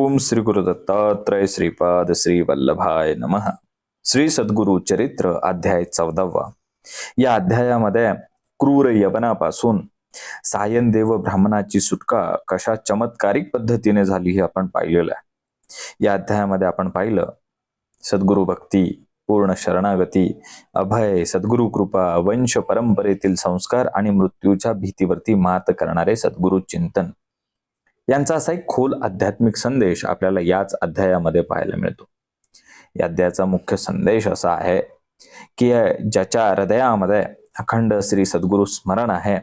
ओम श्री गुरु दत्तात्रय श्रीपाद श्री वल्लभाय नमः. श्री सद्गुरु चरित्र अध्याय 14. या अध्यायामध्ये क्रूर यवनापासून सायनदेव ब्राह्मणाची सुटका कशा चमत्कारिक पद्धतीने झाली हे आपण पाहिलेलं आहे. या अध्यायामध्ये आपण पाहिलं सद्गुरु भक्ती, पूर्ण शरणागती, अभय, सद्गुरु कृपा, वंश परंपरेतील संस्कार आणि मृत्यूच्या भीतीवरती मात करणारे सद्गुरु चिंतन यांचा असा एक खोल आध्यात्मिक संदेश आपल्याला याच अध्यायामध्ये पाहायला मिळतो. या अध्यायाचा मुख्य संदेश असा आहे की ज्याच्या हृदयामध्ये अखंड श्री सद्गुरु स्मरण आहे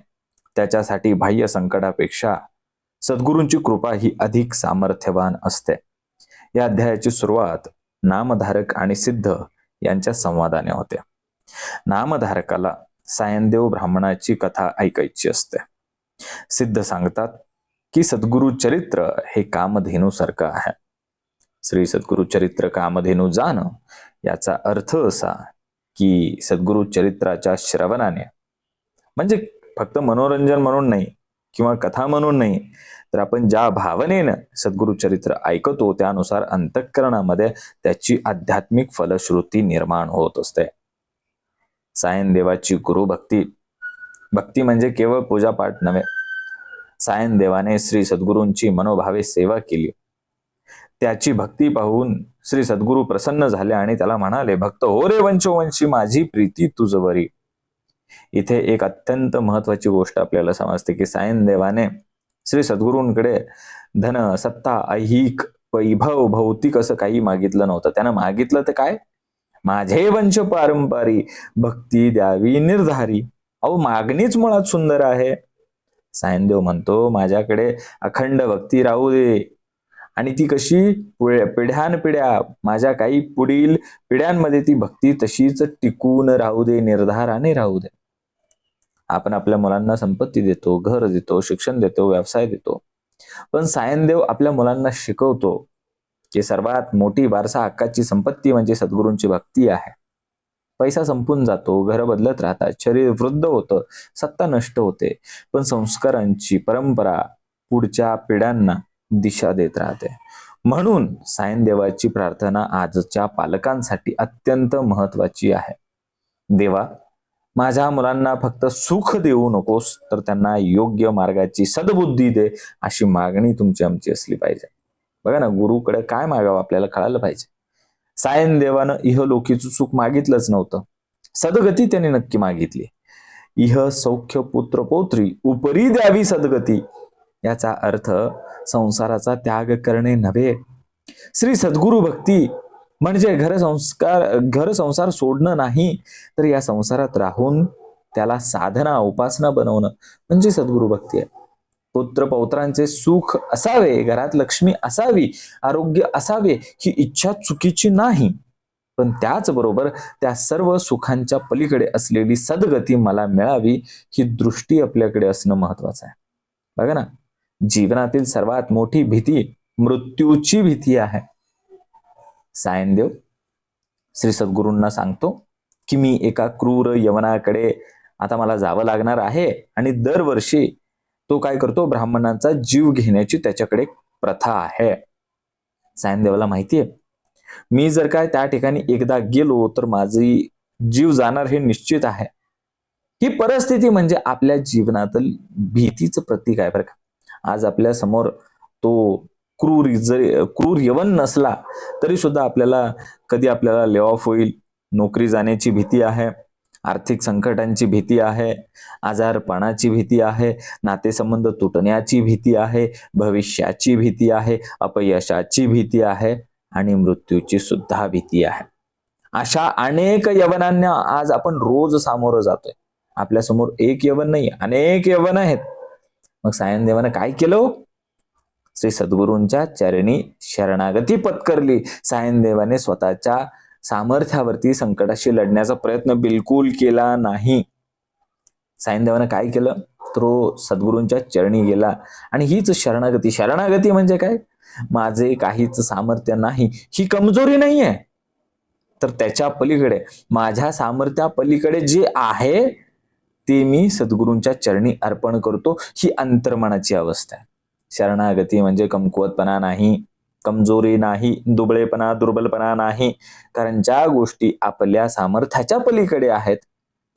त्याच्यासाठी बाह्य संकटापेक्षा सद्गुरूंची कृपा ही अधिक सामर्थ्यवान असते. या अध्यायाची सुरुवात नामधारक आणि सिद्ध यांच्या संवादाने होते. नामधारकाला सायनदेव ब्राह्मणाची कथा ऐकायची असते. सिद्ध सांगतात की सद्गुरु चरित्र हे कामधेनू सारखं आहे. श्री सद्गुरु चरित्र कामधेनू जाणं याचा अर्थ असा की सद्गुरु चरित्राच्या श्रवणाने, म्हणजे फक्त मनोरंजन म्हणून नाही किंवा कथा म्हणून नाही, तर आपण ज्या भावनेनं सद्गुरु चरित्र ऐकतो त्यानुसार अंतःकरणामध्ये त्याची आध्यात्मिक फलश्रुती निर्माण होत असते. सायनदेवाची गुरुभक्ती, भक्ती म्हणजे केवळ पूजापाठ नव्हे. सायनदेवाने श्री सद्गुरूंची मनोभावे सेवा केली. त्याची भक्ती पाहून श्री सद्गुरू प्रसन्न झाले आणि त्याला म्हणाले, भक्त हो रे वंशोवंशी, माझी प्रीती तुझवरी. इथे एक अत्यंत महत्वाची गोष्ट आपल्याला समजते की सायनदेवाने श्री सद्गुरूंकडे धन, सत्ता, ऐहिक, वैभव, भौतिक असं काही मागितलं नव्हतं. त्यानं मागितलं तर काय, माझे वंश पारंपारी, भक्ती द्यावी निर्धारी. अहो, मागणीच मुळात सुंदर आहे. सायनदेव म्हणतो, माझ्याकडे अखंड भक्ती राहू दे, आणि ती कशी पिढ्यानपिढ्या, माझ्या काही पुढील पिढ्यांमध्ये ती भक्ती तशीच टिकून राहू दे, निर्धाराने राहू दे. आपण आपल्या मुलांना संपत्ती देतो, घर देतो, शिक्षण देतो, व्यवसाय देतो, पण सायनदेव आपल्या मुलांना शिकवतो की सर्वात मोठी वारसा हक्काची संपत्ती म्हणजे सद्गुरूंची भक्ती आहे. पैसा संपून जातो, घर बदलत राहतात, शरीर वृद्ध होतं, सत्ता नष्ट होते, पण संस्कारांची परंपरा पुढच्या पिढ्यांना दिशा देत राहते. म्हणून सायनदेवाची प्रार्थना आजच्या पालकांसाठी अत्यंत महत्वाची आहे. देवा, माझ्या मुलांना फक्त सुख देऊ नकोस, तर त्यांना योग्य मार्गाची सद्बुद्धी दे, अशी मागणी तुमची आमची असली पाहिजे. बघा ना, गुरुकडे काय मागावं आपल्याला कळायला पाहिजे. सायनदेवानं इहलोकीचं सुख मागितलंच नव्हतं, सद्गती त्यांनी नक्की मागितली. इह सौख्य पुत्र पौत्री, उपरी द्यावी सद्गती. याचा अर्थ संसाराचा त्याग करणे नव्हे. श्री सद्गुरु भक्ती म्हणजे घर संसार सोडणं नाही, तर या संसारात राहून त्याला साधना, उपासना बनवणं म्हणजे सद्गुरु भक्ती आहे. पुत्र पौत्रांचे सुख असावे, घरात लक्ष्मी असावी, आरोग्य असावे, ही इच्छा चुकीची नाही, पण त्याचबरोबर त्या सर्व सुखांच्या पलीकडे असलेली सद्गती मला मिळावी, ही दृष्टी आपल्याकडे असणं महत्वाचं आहे. बघा ना, जीवनातील सर्वात मोठी भीती मृत्यूची भीती आहे. सायनदेव श्री सद्गुरूंना सांगतो की मी एका क्रूर यवनाकडे आता मला जावं लागणार आहे, आणि दरवर्षी तो काय करतो, ब्राह्मणांचा जीव घेण्याची त्याच्याकडे प्रथा आहे. सायनदेवाला माहितीये, मी जर काय त्या ठिकाणी एकदा गेलो तर माझी जीव जाणार हे निश्चित आहे. ही परिस्थिती म्हणजे आपल्या जीवनातील भीतीचं प्रतीक आहे बरं का. आज आपल्या समोर तो क्रूर यवन नसला तरी सुद्धा आपल्याला ले ऑफ होईल, नोकरी जाण्याची भीती आहे, आर्थिक संकटांची भीती आहे, आजारपणाची भीती आहे, नातेसंबंध तुटण्याची भीती आहे, भविष्याची भीती आहे, अपयशाची भीती आहे, आणि मृत्यूची सुद्धा भीती आहे. अशा अनेक यवनांना आज आपण रोज सामोरं जातोय. आपल्या समोर एक यवन नाही, अनेक यवन आहेत. मग सायनदेवानं काय केलं, श्री सद्गुरूंच्या चरणी शरणागती पत्करली. सायनदेवाने स्वतःच्या सामर्थ्यावरती संकटाशी लढण्याचा प्रयत्न बिलकुल केला नाही. सायनदेवानं काय केलं, तो सद्गुरूंच्या चरणी गेला, आणि हीच शरणागती. शरणागती म्हणजे काय, माझे काहीच सामर्थ्य नाही, ही कमजोरी नाहीये, तर त्याच्या पलीकडे, माझ्या सामर्थ्या पलीकडे जे आहे ते मी सद्गुरूंच्या चरणी अर्पण करतो, ही अंतर्मनाची अवस्था आहे. शरणागती म्हणजे कमकुवतपणा नाही, कमजोरी नाही, दुबळेपणा, दुर्बलपणा नाही. कारण ज्या गोष्टी आपल्या सामर्थ्याच्या पलीकडे आहेत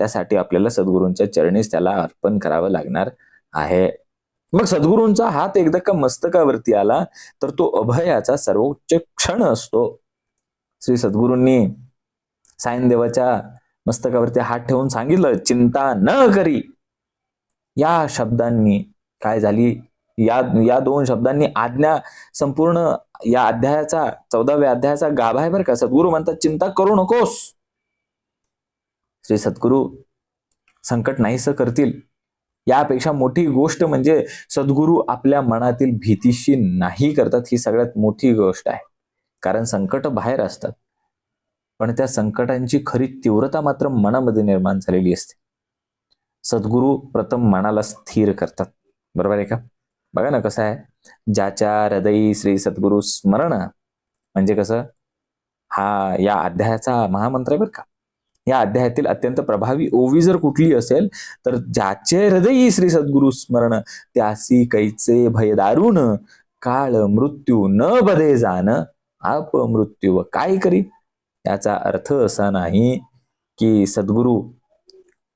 त्यासाठी आपल्याला सद्गुरूंच्या चरणीस त्याला अर्पण करावं लागणार आहे. मग सद्गुरूंचा हात एकदा का मस्तकावरती आला तर तो अभयाचा सर्वोच्च क्षण असतो. श्री सद्गुरूंनी सायनदेवाच्या मस्तकावरती हात ठेवून सांगितलं, चिंता न करी. या शब्दांनी काय झाली, या दोन शब्दांनी आज्ञा संपूर्ण या अध्यायाचा 14व्या अध्यायाचा गाभा आहे बरं का. सद्गुरू म्हणतात चिंता करू नकोस. श्री सद्गुरू संकट नाहीसं करतील. यापेक्षा मोठी गोष्ट म्हणजे सद्गुरू आपल्या मनातील भीतीशी नाही करतात. ही सगळ्यात मोठी गोष्ट आहे. कारण संकट बाहेर असतात पण त्या संकटांची खरी तीव्रता मात्र मनामध्ये निर्माण झालेली असते. सद्गुरू प्रथम मनाला स्थिर करतात. बरोबर आहे का? बघा ना कसं आहे, ज्याच्या हृदयी श्री सद्गुरू स्मरण म्हणजे कसं, हा या अध्यायाचा महामंत्र आहे बरं का. या अध्यायातील अत्यंत प्रभावी ओवी जर कुठली असेल तर ज्याचे हृदयी श्री सद्गुरू स्मरण त्यासी कैचे भय दारुण काळ मृत्यू न बधे जाण अपमृत्यू व काय करी. याचा अर्थ असा नाही की सद्गुरू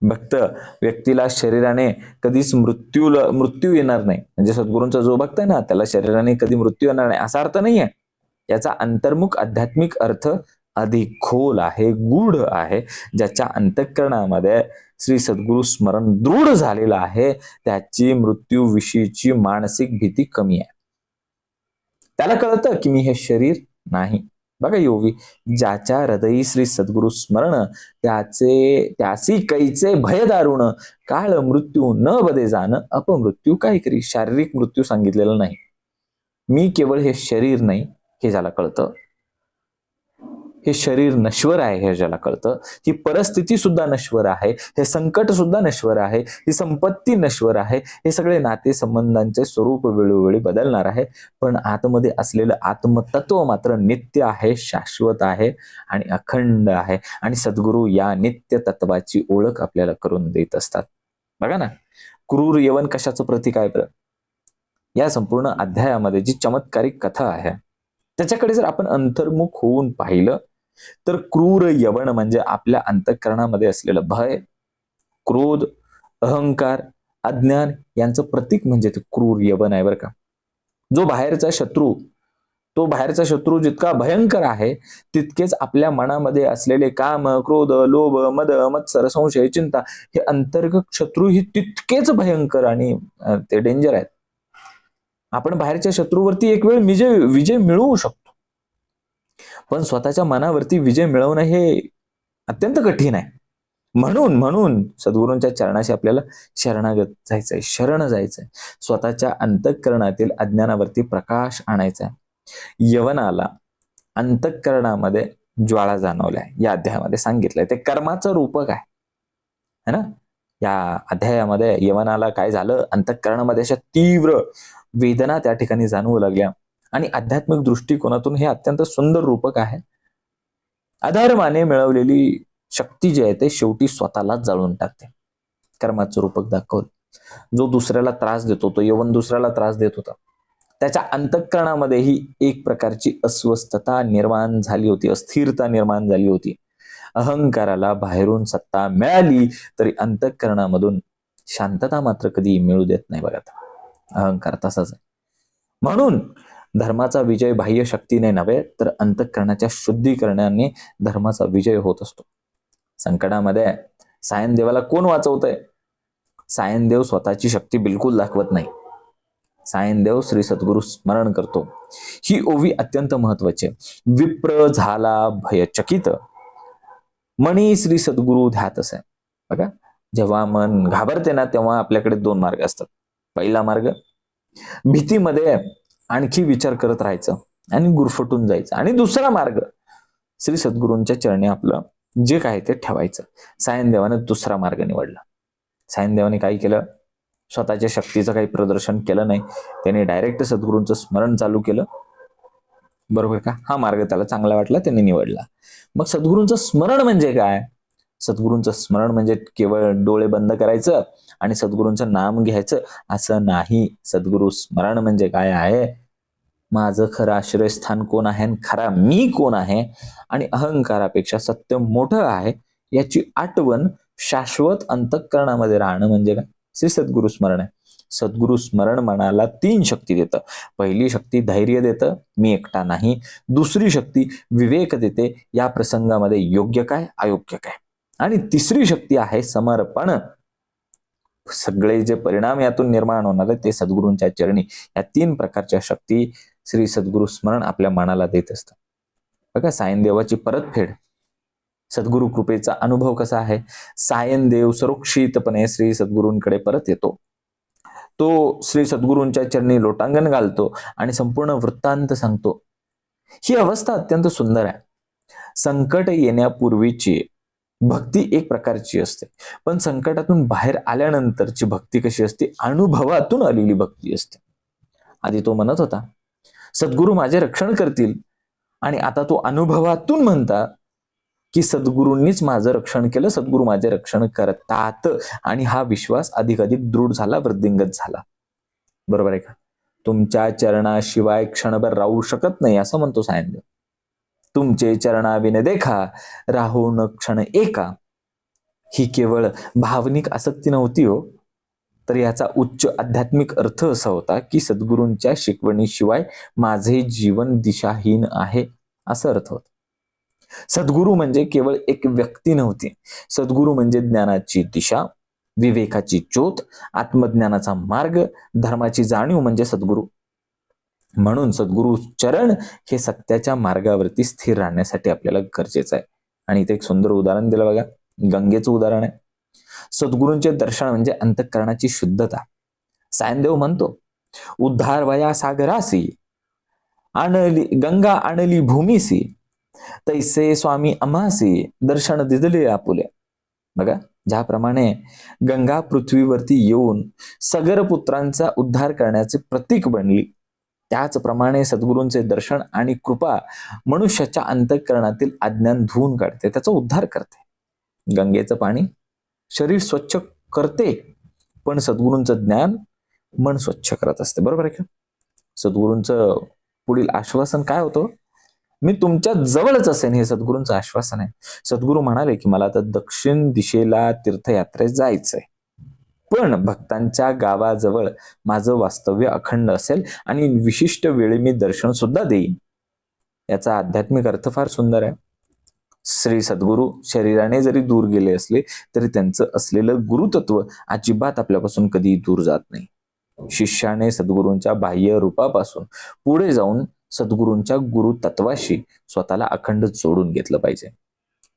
भक्त व्यक्तीला शरीराने कधीच मृत्यू येणार नाही, म्हणजे सद्गुरूंचा जो भक्त आहे ना त्याला शरीराने कधी मृत्यू येणार नाही असा अर्थ नाहीये. याचा अंतर्मुख आध्यात्मिक अर्थ अधिक खोल आहे, गूढ आहे. ज्याच्या अंतःकरणामध्ये श्री सद्गुरू स्मरण दृढ झालेलं आहे त्याची मृत्यूविषयीची मानसिक भीती कमी आहे. त्याला कळतं की मी हे शरीर नाही. बघा योगी, ज्याच्या हृदयी श्री सद्गुरू स्मरण त्यासी कैचे भय दारुण काळ मृत्यू न बधे जाण अपमृत्यू काय करी. शारीरिक मृत्यू सांगितलेला नाही. मी केवळ हे शरीर नाही हे ज्याला कळतं, हे शरीर नश्वर आहे हे ज्याला कळतं, ही परिस्थिती सुद्धा नश्वर आहे, हे संकट सुद्धा नश्वर आहे, ही संपत्ती नश्वर आहे, हे सगळे नाते संबंधांचे स्वरूप वेळोवेळी बदलणार आहे, पण आतमध्ये असलेलं आत्मतत्व मात्र नित्य आहे, शाश्वत आहे आणि अखंड आहे. आणि सद्गुरू या नित्य तत्वाची ओळख आपल्याला करून देत असतात. बघा ना, क्रूर यवन कशाचं प्रतीक आहे बरं. या संपूर्ण अध्यायामध्ये जी चमत्कारिक कथा आहे त्याच्याकडे जर आपण अंतर्मुख होऊन पाहिलं तर क्रूर यवन म्हणजे आपल्या अंतःकरणामध्ये असलेलं भय, क्रोध, अहंकार, अज्ञान यांचं प्रतीक म्हणजे ते क्रूर यवन आहे बरं का. जो बाहेरचा शत्रू जितका भयंकर आहे तितकेच आपल्या मनामध्ये असलेले काम, क्रोध, लोभ, मद, मत्सर, संशय, चिंता हे अंतर्गत शत्रू ही तितकेच भयंकर आणि ते डेंजर आहेत. आपण बाहेरच्या शत्रूवरती एक वेळ विजय मिळवू शकतो पण स्वतःच्या मनावरती विजय मिळवणं हे अत्यंत कठीण आहे. म्हणून सद्गुरूंच्या चरणाशी आपल्याला शरणागत जायचंय, शरण जायचंय. स्वतःच्या अंतःकरणातील अज्ञानावरती प्रकाश आणायचा आहे. यवनाला अंतःकरणामध्ये ज्वाळा जाणवल्या या अध्यायामध्ये सांगितलंय. ते कर्माचं रूपक आहे ना. या अध्यायामध्ये यवनाला काय झालं, अंतःकरणामध्ये अशा तीव्र वेदना त्या ठिकाणी जाणवू लागल्या आणि आध्यात्मिक दृष्टिकोनातून हे अत्यंत सुंदर रूपक आहे. अधर्माने मिळवलेली शक्ती जी आहे ते शेवटी स्वतःलाच जाळून टाकते. कर्माचं रूपक दाखवलं. जो दुसऱ्याला त्रास देतो, तो यवन दुसऱ्याला त्रास देत होता, त्याच्या अंतःकरणामध्येही एक प्रकारची अस्वस्थता निर्माण झाली होती, अस्थिरता निर्माण झाली होती. अहंकाराला बाहेरून सत्ता मिळाली तरी अंतःकरणामधून शांतता मात्र कधी मिळू देत नाही. बघा, अहंकार तसाच आहे. म्हणून धर्माचा विजय बाह्य शक्तीने नव्हे तर अंतःकरणाच्या शुद्धीकरणाने धर्माचा विजय होत असतो. संकटामध्ये सायनदेवाला कोण वाचवतंय? सायनदेव स्वतःची शक्ती बिलकुल दाखवत नाही. सायनदेव श्री सद्गुरू स्मरण करतो. ही ओवी अत्यंत महत्वाची आहे. विप्र झाला भयचकित मनी श्री सद्गुरू ध्यात असे. बघा, जेव्हा मन घाबरते ना तेव्हा आपल्याकडे दोन मार्ग असतात. पहिला मार्ग भीतीमध्ये आणखी विचार करत राहायचं आणि गुरफटून जायचं, आणि दुसरा मार्ग श्री सद्गुरूंच्या चरणी आपलं जे काय ते ठेवायचं. सायनदेवाने दुसरा मार्ग निवडला. सायनदेवाने काय केलं, स्वतःच्या शक्तीचं काही प्रदर्शन केलं नाही. त्याने डायरेक्ट सद्गुरूंचं स्मरण चालू केलं. बरोबर का? हा मार्ग त्याला चांगला वाटला, त्यांनी निवडला. मग सद्गुरूंचं स्मरण म्हणजे काय? सद्गुरूंचं स्मरण म्हणजे केवळ डोळे बंद करायचं आणि सद्गुरूंचं नाम घ्यायचं असं नाही. सद्गुरू स्मरण म्हणजे काय आहे, माझं खरं आश्रयस्थान कोण आहे आणि खरा मी कोण आहे आणि अहंकारापेक्षा सत्य मोठं आहे याची आठवण शाश्वत अंतःकरणामध्ये राहणं म्हणजे काय? श्री सद्गुरु स्मरण आहे. सद्गुरु स्मरण मनाला 3 शक्ती देतं. पहिली शक्ती धैर्य देतं, मी एकटा नाही. दुसरी शक्ती विवेक देते, या प्रसंगामध्ये योग्य काय अयोग्य काय. आणि तिसरी शक्ती आहे समर्पण. सगळे जे परिणाम यातून निर्माण होणार आहे ते सद्गुरूंच्या चरणी. या 3 प्रकारच्या शक्ती श्री सद्गुरु स्मरण आपल्या मनाला देत असतं. बघा, सायनदेवाची परतफेड, सद्गुरु कृपेचा अनुभव कसा आहे. सायनदेव सुरक्षितपणे श्री सद्गुरूंकडे परत येतो. तो श्री सद्गुरूंच्या चरणी लोटांगण घालतो आणि संपूर्ण वृत्तांत सांगतो. ही अवस्था अत्यंत सुंदर आहे. संकट येण्यापूर्वीची भक्ती एक प्रकारची असते, पण संकटातून बाहेर आल्यानंतरची भक्ती कशी असते? अनुभवातून आलेली भक्ती असते. आधी तो म्हणत होता सद्गुरू माझे रक्षण करतील, आणि आता तो अनुभवातून म्हणता की सद्गुरूंनीच माझं रक्षण केलं, सद्गुरू माझे रक्षण करतात. आणि हा विश्वास अधिक अधिक दृढ झाला, वृद्धिंगत झाला. बरोबर आहे का? तुमच्या चरणाशिवाय क्षणभर राहू शकत नाही असं म्हणतो सायनदेव. तुमचे चरणाविने देखा राहो न क्षण एका. ही केवळ भावनिक आसक्ती नव्हती हो, तर याचा उच्च आध्यात्मिक अर्थ असा होता की सद्गुरूंच्या शिकवणीशिवाय माझे जीवन दिशाहीन आहे, असं अर्थ होता. सद्गुरू म्हणजे केवळ एक व्यक्ती नव्हती. सद्गुरू म्हणजे ज्ञानाची दिशा, विवेकाची ज्योत, आत्मज्ञानाचा मार्ग, धर्माची जाणीव म्हणजे सद्गुरू. म्हणून सद्गुरू चरण हे सत्याच्या मार्गावरती स्थिर राहण्यासाठी आपल्याला गरजेचं आहे. आणि इथे एक सुंदर उदाहरण दिलं बघा, गंगेचं उदाहरण आहे. सद्गुरूंचे दर्शन म्हणजे अंतःकरणाची शुद्धता. सायनदेव म्हणतो उद्धार वया सागरासी आणली गंगा, आणली भूमीसी, तैसे स्वामी अमासी दर्शन दिदले आपुले. बघा, ज्याप्रमाणे गंगा पृथ्वीवरती येऊन सगर पुत्रांचा उद्धार करण्याचे प्रतीक बनली, त्याचप्रमाणे सद्गुरूंचे दर्शन आणि कृपा मनुष्याच्या अंतःकरणातील अज्ञान धुवून काढते, त्याचा उद्धार करते. गंगेचं पाणी शरीर स्वच्छ करते, पण सद्गुरूंचं ज्ञान मन स्वच्छ करत असते. बरोबर आहे का? सद्गुरूंचं पुढील आश्वासन काय होतं? मी तुमच्या जवळच असेन, हे सद्गुरूंचं आश्वासन आहे. सद्गुरू म्हणाले की मला तर दक्षिण दिशेला तीर्थयात्रेत जायचंय, पण भक्तांच्या गावाजवळ माझं वास्तव्य अखंड असेल आणि विशिष्ट वेळी मी दर्शन सुद्धा देईन. याचा आध्यात्मिक अर्थ फार सुंदर आहे. श्री सद्गुरू शरीराने जरी दूर गेले असले तरी त्यांचं असलेलं गुरुतत्व अजिबात आपल्यापासून कधी दूर जात नाही. शिष्याने सद्गुरूंच्या बाह्य रूपापासून पुढे जाऊन सद्गुरूंच्या गुरुतत्वाशी स्वतःला अखंड जोडून घेतलं पाहिजे.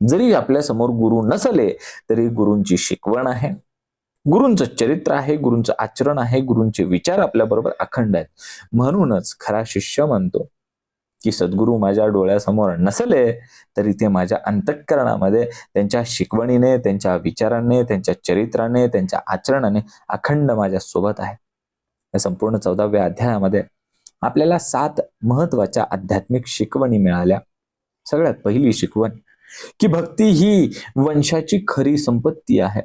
जरी आपल्या समोर गुरु नसले तरी गुरूंची शिकवण आहे, गुरूंचं चरित्र आहे, गुरूंचं आचरण आहे, गुरूंचे विचार आपल्या बरोबर अखंड आहेत. म्हणूनच खरा शिष्य म्हणतो की सद्गुरू माझ्या डोळ्यासमोर नसले तरी ते माझ्या अंतःकरणामध्ये त्यांच्या शिकवणीने, त्यांच्या विचाराने, त्यांच्या चरित्राने, त्यांच्या आचरणाने अखंड माझ्या सोबत आहे. या संपूर्ण 14व्या अध्यायामध्ये आपल्याला 7 महत्वाच्या आध्यात्मिक शिकवणी मिळाल्या. सगळ्यात पहिली शिकवण की भक्ती ही वंशाची खरी संपत्ती आहे.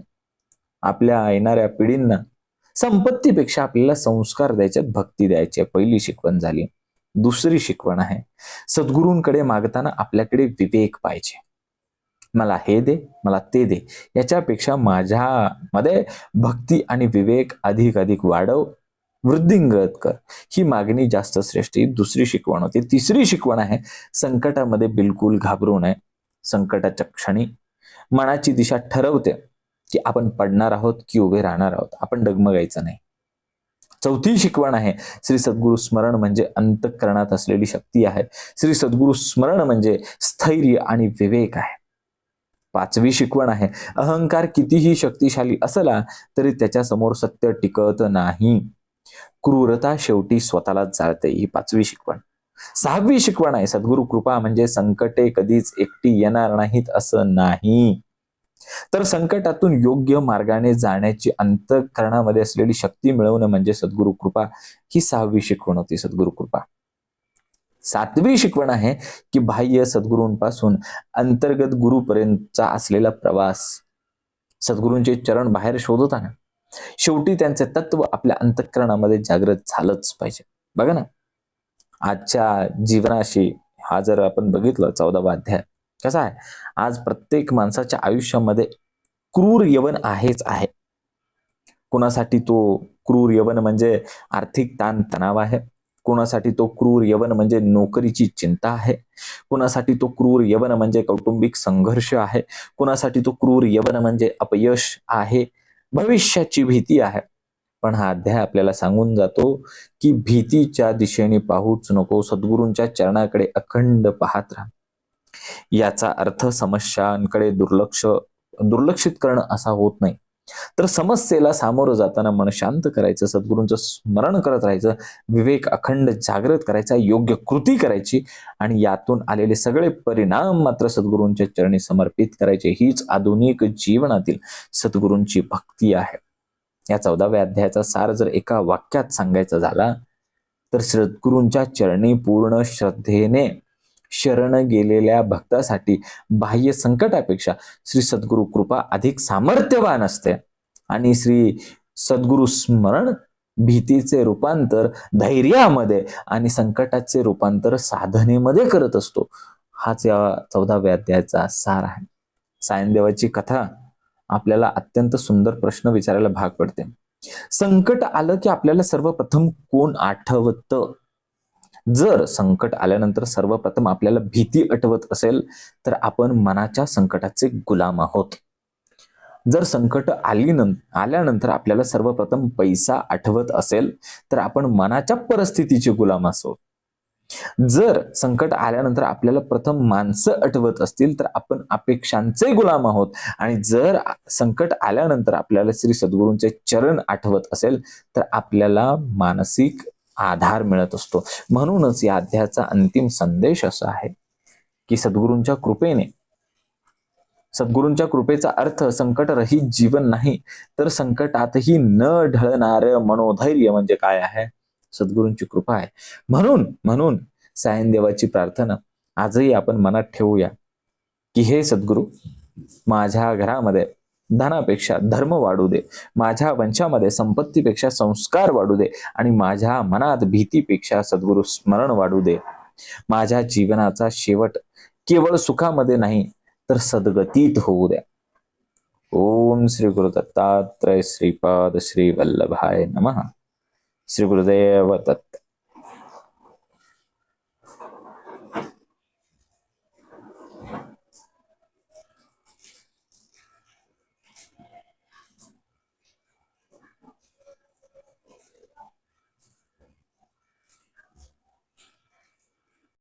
आपल्या येणाऱ्या पिढींना संपत्तीपेक्षा आपल्याला संस्कार द्यायचे, भक्ती द्यायची, पहिली शिकवण झाली. दुसरी शिकवण आहे सद्गुरूंकडे मागताना आपल्याकडे विवेक पाहिजे. मला हे दे, मला ते दे, याच्यापेक्षा माझ्यामध्ये भक्ती आणि विवेक अधिक अधिक वाढव, वृद्धिंगत कर, ही मागणी जास्त श्रेष्ठ. ही दुसरी शिकवण होती. तिसरी शिकवण आहे संकटामध्ये बिलकुल घाबरू नये. संकटाच्या क्षणी मनाची दिशा ठरवते की आपण पडणार आहोत की उभे राहणार आहोत, आपण डगमगायचं नाही. चौथी शिकवण आहे श्री सद्गुरु स्मरण म्हणजे अंतःकरणात असलेली शक्ती आहे. श्री सद्गुरु स्मरण म्हणजे स्थैर्य आणि विवेक आहे. पाचवी शिकवण आहे अहंकार कितीही शक्तिशाली असला तरी त्याच्या समोर सत्य टिकत नाही. क्रूरता शेवटी स्वतःला जाळते, ही पाचवी शिकवण. सहावी शिकवण आहे सद्गुरु कृपा म्हणजे संकटे कधीच एकटी येणार नाहीत असं नाही, तर संकटातून योग्य मार्गाने जाण्याची अंतःकरणामध्ये असलेली शक्ती मिळवणं म्हणजे सद्गुरु कृपा. ही सहावी शिकवण होती सद्गुरु कृपा. सातवी शिकवण आहे की बाह्य सद्गुरूंपासून अंतर्गत गुरुपर्यंतचा असलेला प्रवास. सद्गुरूंचे चरण बाहेर शोधताना शेवटी त्यांचे तत्व आपल्या अंतःकरणामध्ये जागृत झालंच पाहिजे. बघा ना, आजच्या जीवनाशी हा जर आपण बघितलं 14वा अध्याय कसा आहे, आज प्रत्येक माणसाच्या आयुष्यामध्ये क्रूर यवन आहेच आहे. कोणासाठी तो क्रूर यवन म्हणजे आर्थिक ताण तणाव आहे, कोणासाठी तो क्रूर यवन म्हणजे नोकरीची चिंता आहे, कोणासाठी तो क्रूर यवन म्हणजे कौटुंबिक संघर्ष आहे, कोणासाठी तो क्रूर यवन म्हणजे अपयश आहे, भविष्याची भीती आहे. पण हा अध्याय आपल्याला सांगून जातो की भीतीच्या दिशेने पाहूच नको, सद्गुरूंच्या चरणाकडे अखंड पाहत राहा. याचा अर्थ समस्यांकडे दुर्लक्षित करणं असा होत नाही, तर समस्येला सामोरं जाताना मन शांत करायचं, सद्गुरूंचं स्मरण करत राहायचं, विवेक अखंड जागृत करायचा, योग्य कृती करायची आणि यातून आलेले सगळे परिणाम मात्र सद्गुरूंच्या चरणी समर्पित करायचे. हीच आधुनिक जीवनातील सद्गुरूंची भक्ती आहे. या 14व्या अध्यायाचा सार जर एका वाक्यात सांगायचा झाला तर सद्गुरूंच्या चरणी पूर्ण श्रद्धेने शरण गेलेल्या भक्तासाठी बाह्य संकटापेक्षा श्री सद्गुरु कृपा अधिक सामर्थ्यवान असते आणि श्री सद्गुरु स्मरण भीतीचे रूपांतर धैर्यामध्ये आणि संकटाचे रूपांतर साधनेमध्ये करत असतो. हाच या 14व्या अध्यायाचा सार आहे. सायनदेवाची कथा आपल्याला अत्यंत सुंदर प्रश्न विचारायला भाग पडते. संकट आलं की आपल्याला सर्वप्रथम कोण आठवतं? जर संकट आल्यानंतर सर्वप्रथम आपल्याला भीती आठवत असेल तर आपण मनाच्या संकटाचे गुलाम आहोत. जर संकट आल्यानंतर आपल्याला सर्वप्रथम पैसा आठवत असेल तर आपण मनाच्या परिस्थितीचे गुलाम असो. जर संकट आल्यानंतर आपल्याला प्रथम माणसं आठवत असतील तर आपण अपेक्षांचे गुलाम आहोत. आणि जर संकट आल्यानंतर आपल्याला श्री सद्गुरूंचे चरण आठवत असेल तर आपल्याला मानसिक आधार मिळत असतो. म्हणूनच या अध्यायाचा अंतिम संदेश असा आहे की सद्गुरूंच्या कृपेचा अर्थ संकटरहित जीवन नाही, तर संकटातही न ढळणार मनोधैर्य म्हणजे काय आहे? सद्गुरूंची कृपा आहे. म्हणून सायनदेवाची प्रार्थना आजही आपण मनात ठेवूया की हे सद्गुरू, माझ्या घरामध्ये धनापेक्षा धर्म वाढू दे, माझ्या वंशामध्ये संपत्तीपेक्षा संस्कार वाढू दे आणि माझ्या मनात भीतीपेक्षा सद्गुरू स्मरण वाढू दे. माझ्या जीवनाचा शेवट केवळ सुखामध्ये नाही तर सद्गतीत होऊ द्या. ओम श्री गुरु दत्तात्रय श्रीपाद श्री वल्लभाय नमः. श्री गुरुदेव दत्त.